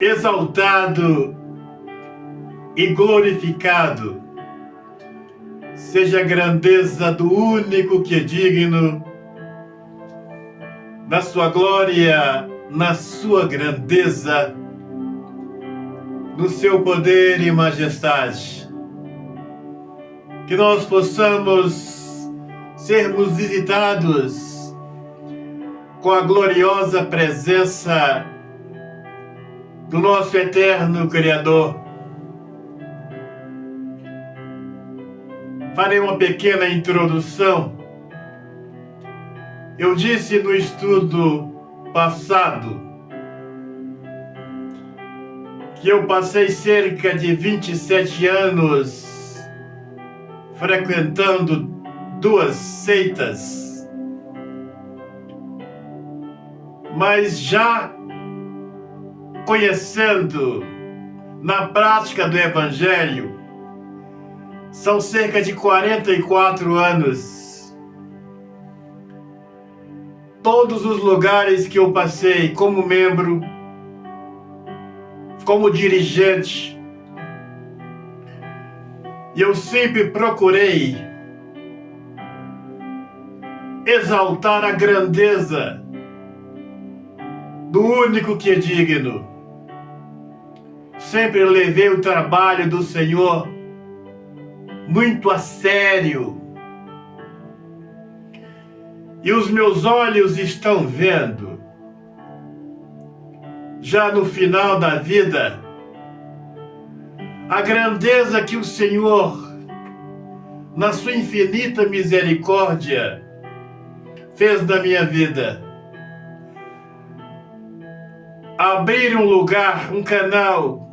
exaltado e glorificado seja a grandeza do único que é digno, na sua glória, na sua grandeza, no seu poder e majestade. Que nós possamos sermos visitados com a gloriosa presença do nosso eterno Criador. Farei uma pequena introdução. Eu disse no estudo passado que eu passei cerca de 27 anos frequentando 2 seitas, mas já conhecendo na prática do Evangelho, são cerca de 44 anos. Todos os lugares que eu passei como membro, como dirigente, eu sempre procurei exaltar a grandeza do único que é digno. Sempre levei o trabalho do Senhor muito a sério. E os meus olhos estão vendo, já no final da vida, a grandeza que o Senhor, na sua infinita misericórdia, fez na minha vida. Abrir um lugar, um canal,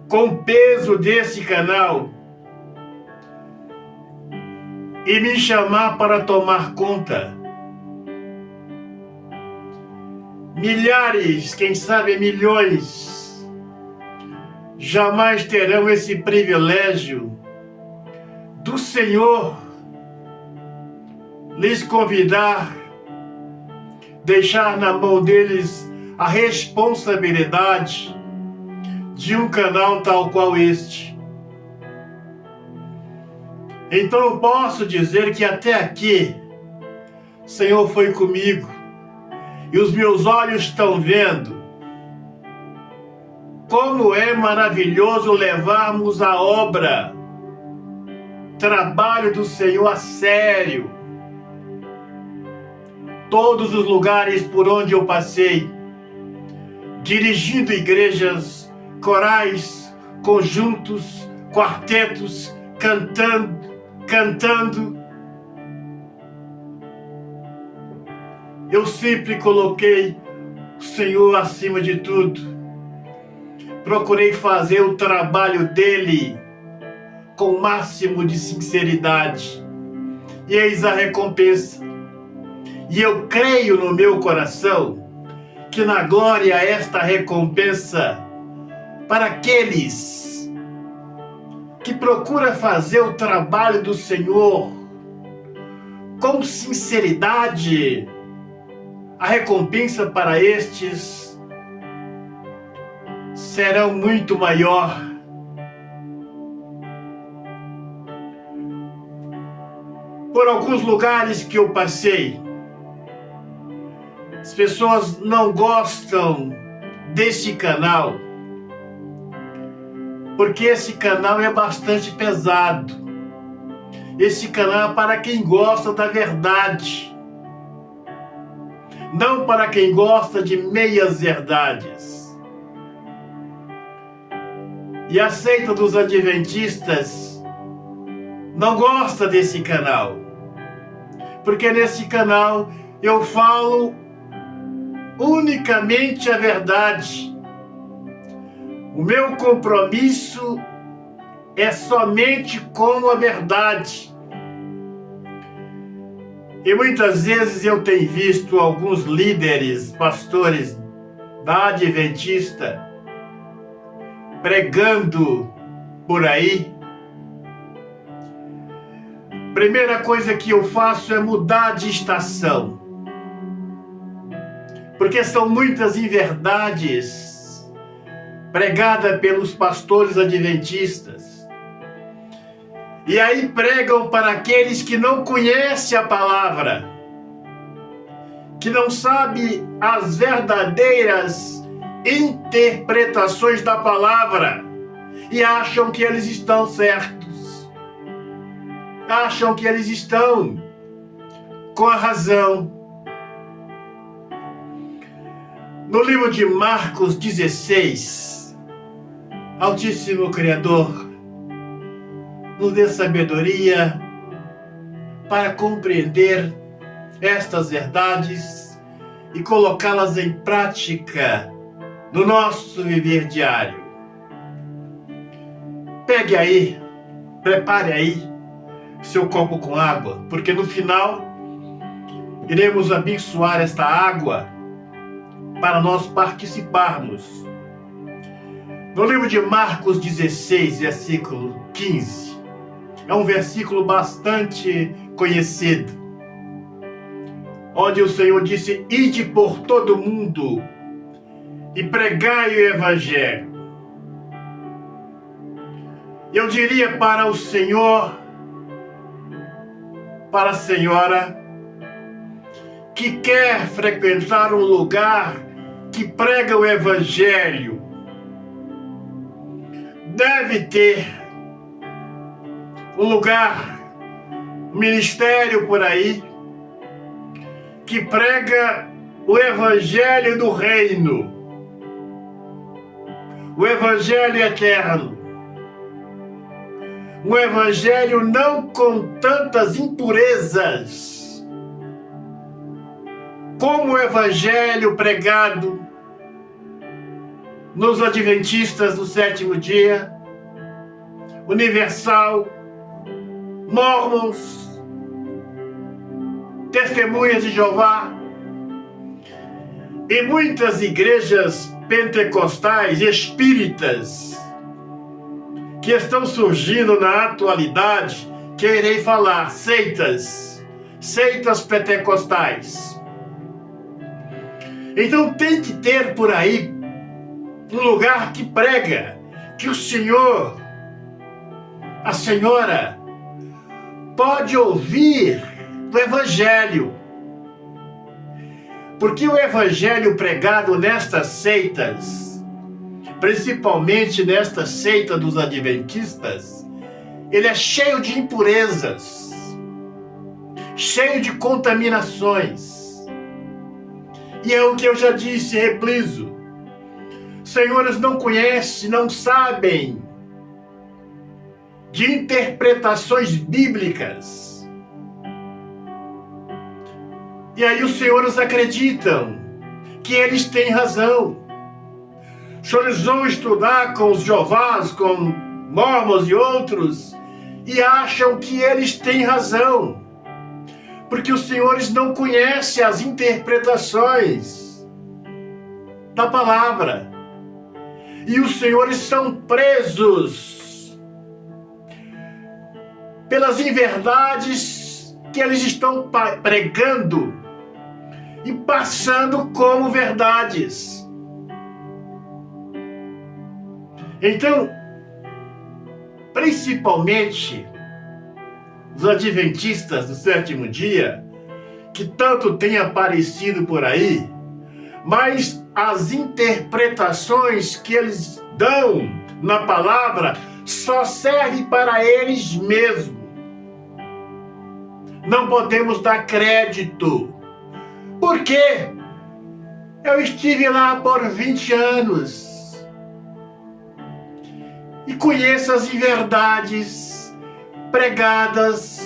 com o peso desse canal, e me chamar para tomar conta. Milhares, quem sabe milhões, jamais terão esse privilégio do Senhor lhes convidar, deixar na mão deles a responsabilidade de um canal tal qual este. Então eu posso dizer que até aqui o Senhor foi comigo e os meus olhos estão vendo como é maravilhoso levarmos a obra, trabalho do Senhor a sério. Todos os lugares por onde eu passei, dirigindo igrejas, corais, conjuntos, quartetos, cantando, eu sempre coloquei o Senhor acima de tudo. Procurei fazer o trabalho dele com o máximo de sinceridade. E eis a recompensa. E eu creio no meu coração que na glória esta recompensa para aqueles que procuram fazer o trabalho do Senhor com sinceridade, a recompensa para estes será muito maior. Por alguns lugares que eu passei, as pessoas não gostam desse canal, porque esse canal é bastante pesado. Esse canal é para quem gosta da verdade, não para quem gosta de meias verdades. E a seita dos adventistas não gosta desse canal, porque nesse canal eu falo unicamente a verdade. O meu compromisso é somente com a verdade. E muitas vezes eu tenho visto alguns líderes, pastores da Adventista pregando por aí. Primeira coisa que eu faço é mudar de estação. porque são muitas inverdades pregadas pelos pastores adventistas. E aí pregam para aqueles que não conhecem a palavra, que não sabem as verdadeiras interpretações da palavra e acham que eles estão certos, acham que eles estão com a razão. No livro de Marcos 16, Altíssimo Criador, nos dê sabedoria para compreender estas verdades e colocá-las em prática no nosso viver diário. Pegue aí, prepare aí seu copo com água, porque no final iremos abençoar esta água para nós participarmos. No livro de Marcos 16, versículo 15, é um versículo bastante conhecido, onde o Senhor disse: ide por todo mundo e pregai o Evangelho. Eu diria para o Senhor, para a senhora, que quer frequentar um lugar que prega o Evangelho, deve ter um lugar, um ministério por aí, que prega o Evangelho do Reino, o Evangelho eterno, um Evangelho não com tantas impurezas, como o Evangelho pregado nos Adventistas do sétimo dia, Universal, Mormons, Testemunhas de Jeová e muitas igrejas pentecostais espíritas que estão surgindo na atualidade, que eu irei falar, seitas pentecostais. Então tem que ter por aí um lugar que prega, que o senhor, a senhora, pode ouvir do Evangelho. Porque o Evangelho pregado nestas seitas, principalmente nesta seita dos Adventistas, ele é cheio de impurezas, cheio de contaminações. E é o que eu já disse, repriso. Senhores não conhecem, não sabem de interpretações bíblicas. E aí os senhores acreditam que eles têm razão. Os senhores vão estudar com os Jeovás, com Mormons e outros, e acham que eles têm razão, porque os senhores não conhecem as interpretações da palavra. E os senhores são presos pelas inverdades que eles estão pregando e passando como verdades. Então, principalmente os adventistas do sétimo dia, que tanto têm aparecido por aí, mas as interpretações que eles dão na palavra só servem para eles mesmos. Não podemos dar crédito. Por quê? Eu estive lá por 20 anos e conheço as inverdades pregadas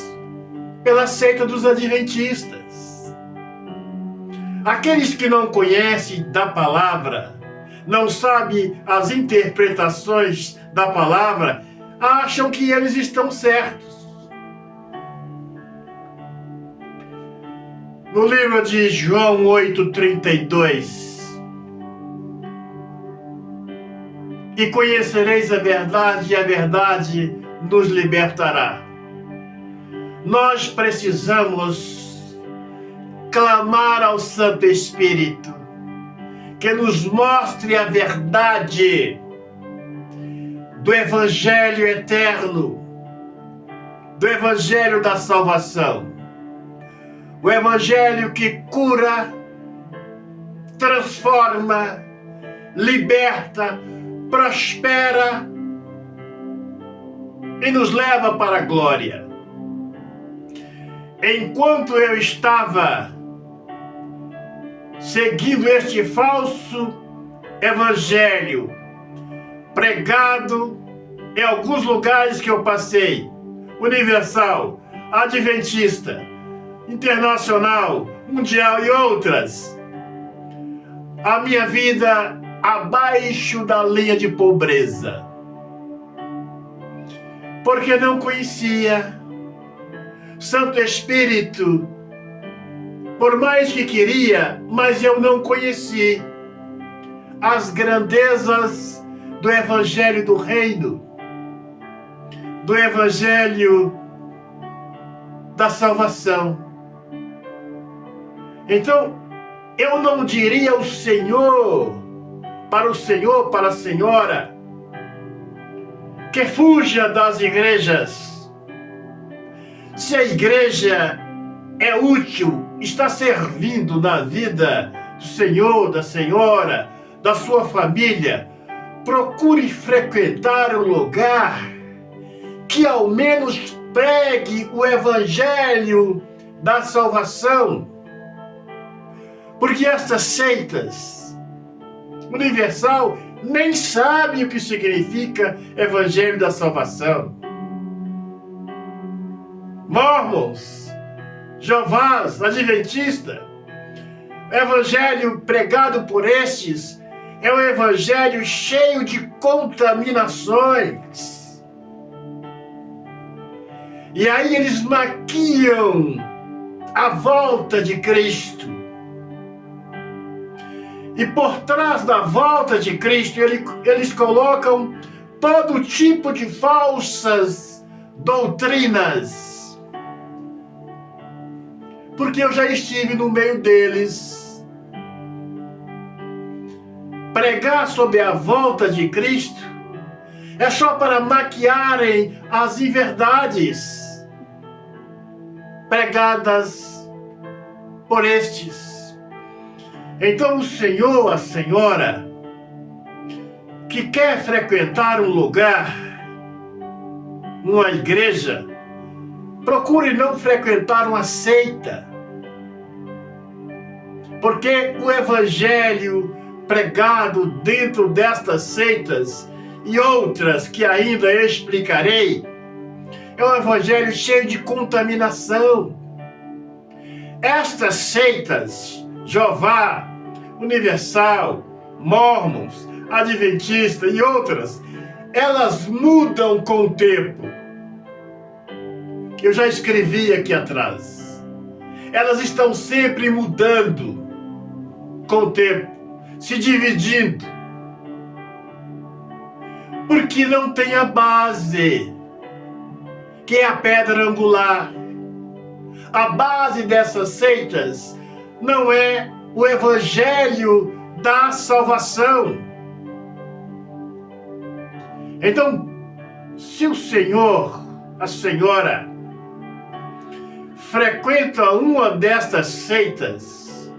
pela seita dos adventistas. Aqueles que não conhecem da palavra, não sabem as interpretações da palavra, acham que eles estão certos. No livro de João 8:32, e conhecereis a verdade, e a verdade nos libertará. Nós precisamos clamar ao Santo Espírito que nos mostre a verdade do Evangelho eterno, do Evangelho da salvação, o Evangelho que cura, transforma, liberta, prospera e nos leva para a glória. Enquanto eu estava seguindo este falso evangelho pregado em alguns lugares que eu passei, universal, adventista, internacional, mundial e outras, a minha vida abaixo da linha de pobreza, porque não conhecia Santo Espírito, por mais que queria, mas eu não conheci as grandezas do Evangelho do Reino, do Evangelho da salvação. Então, eu não diria ao Senhor, para a Senhora, que fuja das igrejas. Se a igreja é útil, está servindo na vida do Senhor, da Senhora, da sua família, procure frequentar um lugar que ao menos pregue o Evangelho da salvação. Porque estas seitas universal nem sabem o que significa Evangelho da salvação. Mormons, Jeovás, Adventista, o evangelho pregado por estes é um evangelho cheio de contaminações. E aí eles maquiam a volta de Cristo. E por trás da volta de Cristo, eles colocam todo tipo de falsas doutrinas. Porque eu já estive no meio deles. Pregar sobre a volta de Cristo é só para maquiarem as inverdades pregadas por estes. Então o Senhor, a Senhora, que quer frequentar um lugar, uma igreja, procure não frequentar uma seita, porque o evangelho pregado dentro destas seitas e outras que ainda explicarei é um evangelho cheio de contaminação. Estas seitas, Jeová, Universal, Mormons, Adventista e outras, elas mudam com o tempo. Eu já escrevi aqui atrás. Elas estão sempre mudando com o tempo, se dividindo. Porque não tem a base, que é a pedra angular. A base dessas seitas não é o evangelho da salvação. Então, se o Senhor, a Senhora, frequenta uma destas seitas,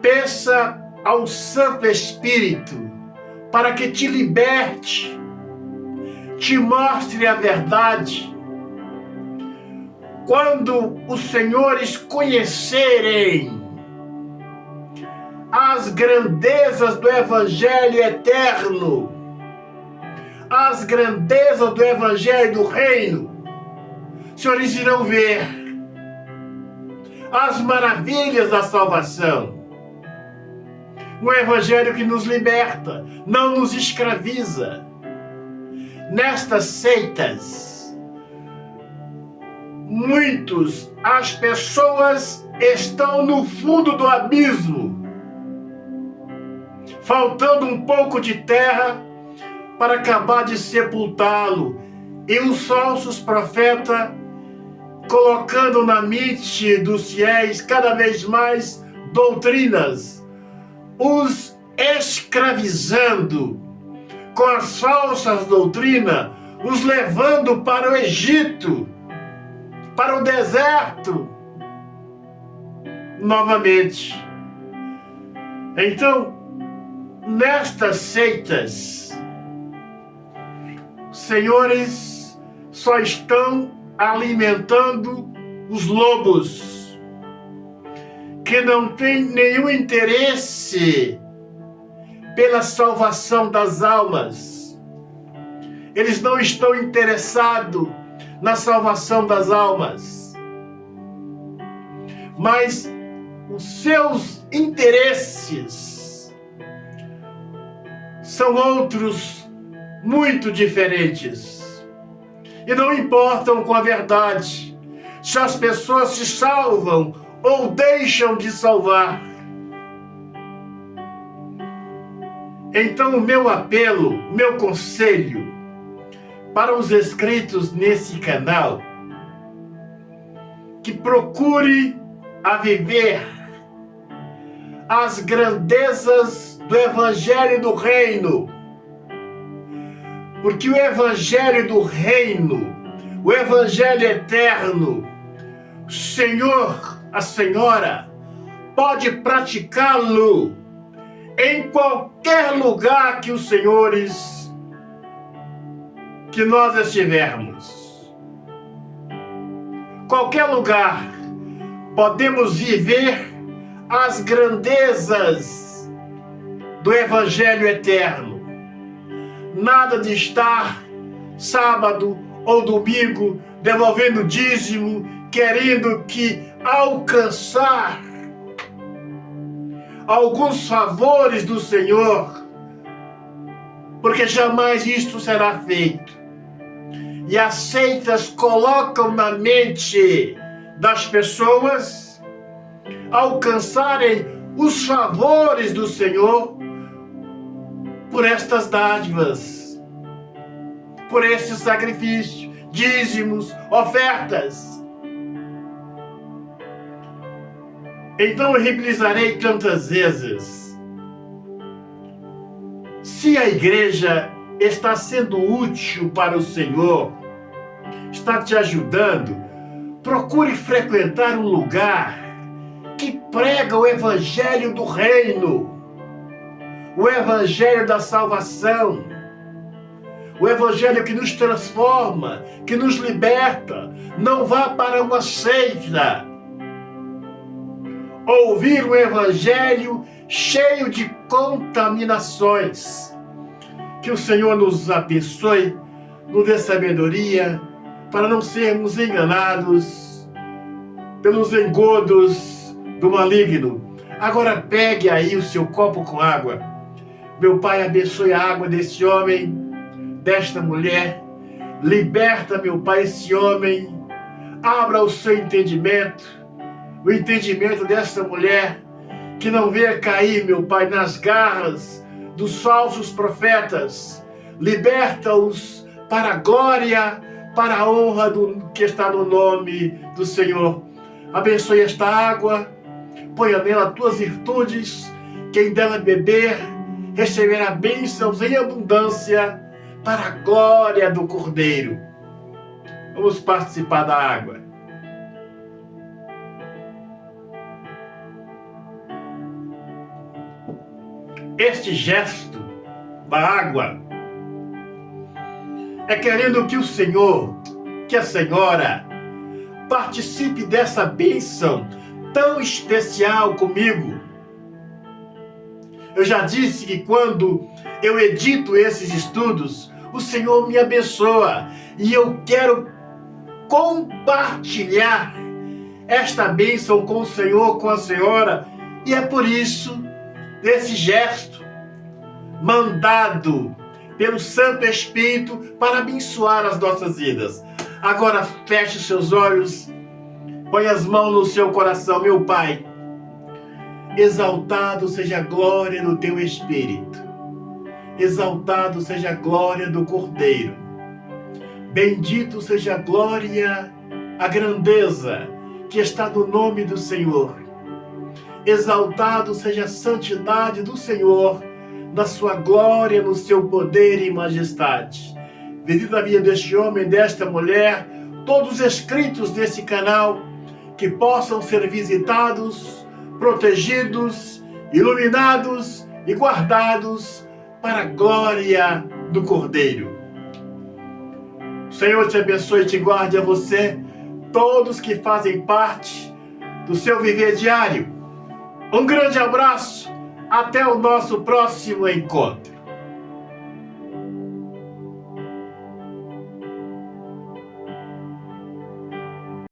peça ao Santo Espírito para que te liberte, te mostre a verdade. Quando os senhores conhecerem as grandezas do Evangelho eterno, as grandezas do Evangelho do Reino, os senhores irão ver as maravilhas da salvação. Um Evangelho que nos liberta, não nos escraviza. Nestas seitas, as pessoas estão no fundo do abismo, faltando um pouco de terra para acabar de sepultá-lo, e os falsos profetas colocando na mente dos fiéis cada vez mais doutrinas, os escravizando com as falsas doutrinas, os levando para o Egito, para o deserto, novamente. Então, nestas seitas, os senhores só estão alimentando os lobos, que não têm nenhum interesse pela salvação das almas. Eles não estão interessados na salvação das almas, mas os seus interesses são outros muito diferentes e não importam com a verdade se as pessoas se salvam ou deixam de salvar. Então o meu apelo, meu conselho para os inscritos nesse canal, que procure a viver as grandezas do Evangelho do Reino, porque o Evangelho do Reino, o Evangelho eterno, o Senhor, a Senhora, pode praticá-lo em qualquer lugar que os senhores, que nós estivermos. Qualquer lugar, podemos viver as grandezas do Evangelho eterno. Nada de estar sábado ou domingo devolvendo dízimo, querendo que alcançar alguns favores do Senhor, porque jamais isto será feito. E as seitas colocam na mente das pessoas alcançarem os favores do Senhor por estas dádivas, por este sacrifício, dízimos, ofertas. Então eu reprisarei tantas vezes: se a igreja está sendo útil para o Senhor, está te ajudando, procure frequentar um lugar que prega o Evangelho do Reino, o Evangelho da salvação, o Evangelho que nos transforma, que nos liberta. Não vá para uma seita ouvir um Evangelho cheio de contaminações. Que o Senhor nos abençoe, nos dê sabedoria, para não sermos enganados pelos engodos do maligno. Agora pegue aí o seu copo com água. Meu Pai, abençoe a água desse homem, desta mulher. Liberta, meu Pai, esse homem. Abra o seu entendimento, o entendimento dessa mulher, que não venha cair, meu Pai, nas garras dos falsos profetas. Liberta-os para a glória, para a honra do que está no nome do Senhor. Abençoe esta água, ponha nela tuas virtudes. Quem dela beber receberá bênçãos em abundância para a glória do Cordeiro. Vamos participar da água. Este gesto da água é querendo que o Senhor, que a Senhora, participe dessa bênção tão especial comigo. Eu já disse que quando eu edito esses estudos, o Senhor me abençoa, e eu quero compartilhar esta bênção com o Senhor, com a Senhora, e é por isso desse gesto mandado pelo Santo Espírito para abençoar as nossas vidas. Agora feche os seus olhos, põe as mãos no seu coração. Meu Pai, exaltado seja a glória do teu Espírito, exaltado seja a glória do Cordeiro, bendito seja a glória, a grandeza que está no nome do Senhor. Exaltado seja a santidade do Senhor na sua glória, no seu poder e majestade. Visita a vida deste homem, desta mulher, todos os inscritos desse canal, que possam ser visitados, protegidos, iluminados e guardados para a glória do Cordeiro. O Senhor te abençoe e te guarde a você, todos que fazem parte do seu viver diário. Um grande abraço, até o nosso próximo encontro.